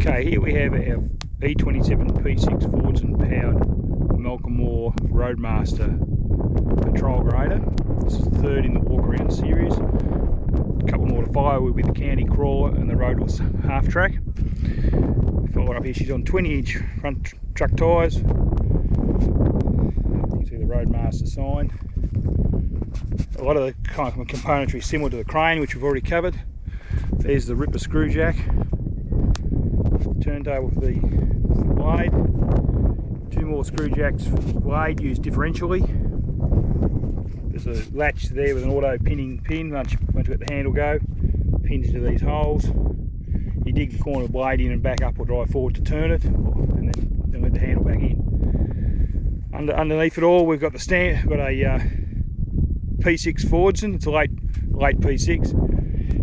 Okay, here we have our E27 P6 Fordson powered Malcolm Moore Roadmaster patrol grader. This is the third in the walk around series. A couple more to follow will be the county crawler and the roadless half track. Follow up here, she's on 20-inch front truck tyres. You can see the Roadmaster sign. A lot of the kind of componentry similar to the crane, which we've already covered. There's the ripper screw jack, turntable for the blade, two more screw jacks for the blade used differentially. There's a latch there with an auto pinning pin. Once you let the handle go, pins into these holes. You dig the corner of the blade in and back up or drive forward to turn it, and then let the handle back in. Underneath it all, we've got a P6 Fordson. It's a late P6.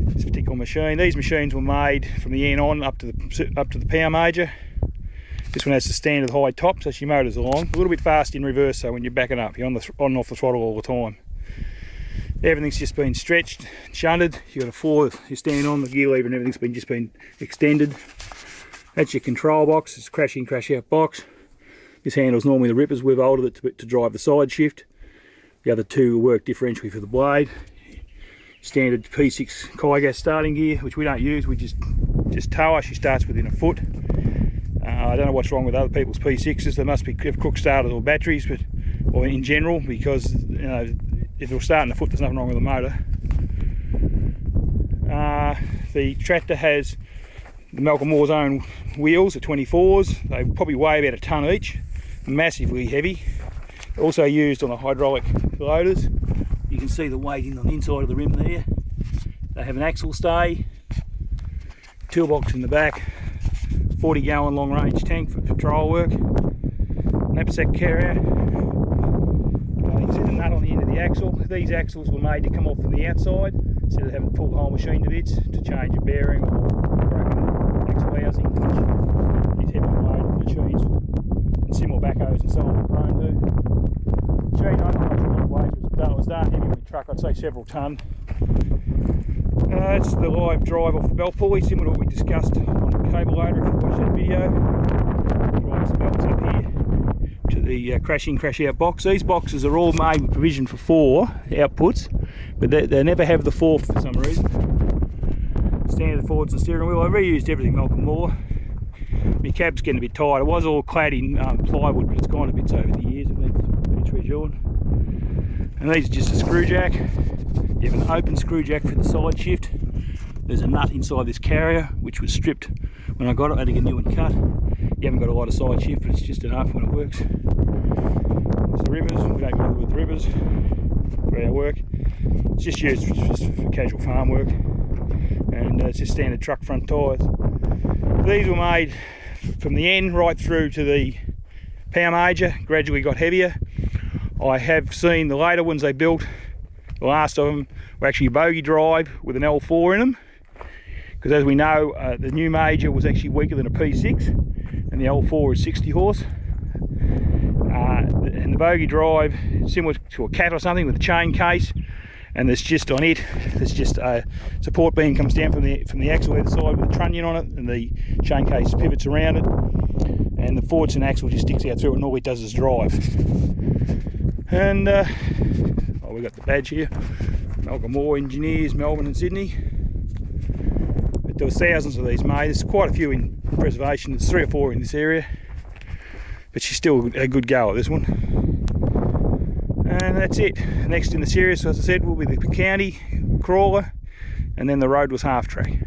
This particular machine. These machines were made from the end on up to the power major. This one has the standard high top, so she motors along. A little bit fast in reverse, so when you're backing up, you're on and off the throttle all the time. Everything's just been stretched, shunted. You've got a floor you stand on, the gear lever and everything's just been extended. That's your control box. It's a crash in, crash out box. This handle's normally the rippers. We've altered it to drive the side shift. The other two work differentially for the blade. Standard P6 Kygas starting gear, which we don't use. We just tow her. She starts within a foot. I don't know what's wrong with other people's P6s. They must be crook starters or batteries, or in general, because you know, if it'll start in a foot, there's nothing wrong with the motor. The tractor has the Malcolm Moore's own wheels, the 24s. They probably weigh about a tonne each, massively heavy. They're also used on the hydraulic loaders. You can see the weight on the inside of the rim there. They have an axle stay, toolbox in the back, 40 gallon long range tank for patrol work, knapsack carrier. You can see the nut on the end of the axle. These axles were made to come off from the outside instead of having to pull the whole machine to bits to change a bearing or broken axle housing, which these heavy load machines and similar backhoes and so on are prone to. Machine, I'm not sure what weight it was done heavy with the truck, I'd say several tonne. That's the live drive off the belt pulley, similar to what we discussed on the cable loader if you watched that video. Drives the belts up here to the crash in, crash out box. These boxes are all made with provision for 4 outputs, but they never have the 4th for some reason. Standard Fordson steering wheel. I reused everything Malcolm Moore. My cab's getting a bit tired. It was all clad in plywood, but it's gone a bit over the years. It needs redoing. And these are just a screw jack. You have an open screw jack for the side shift. There's a nut inside this carrier, which was stripped when I got it. I had to get a new one cut. You haven't got a lot of side shift, but it's just enough when it works. There's the ribbers. We don't go with the ribbers for our work. It's just used for casual farm work. And it's just standard truck front tyres. These were made from the end right through to the power major, gradually got heavier. I have seen the later ones they built. The last of them were actually a bogie drive with an L4 in them, because as we know, the new major was actually weaker than a P6, and the L4 is 60 horse. And the bogie drive, similar to a cat or something with a chain case, and there's just on it, there's just a support beam comes down from the axle either side with a trunnion on it, and the chain case pivots around it, and the Fordson axle just sticks out through it, and all it does is drive. And we've got the badge here, Malcolm Moore Engineers, Melbourne and Sydney. But there were thousands of these made. There's quite a few in preservation. There's 3 or 4 in this area, but she's still a good go at this one. And that's it. Next in the series, as I said, will be the county crawler and then the roadless half track.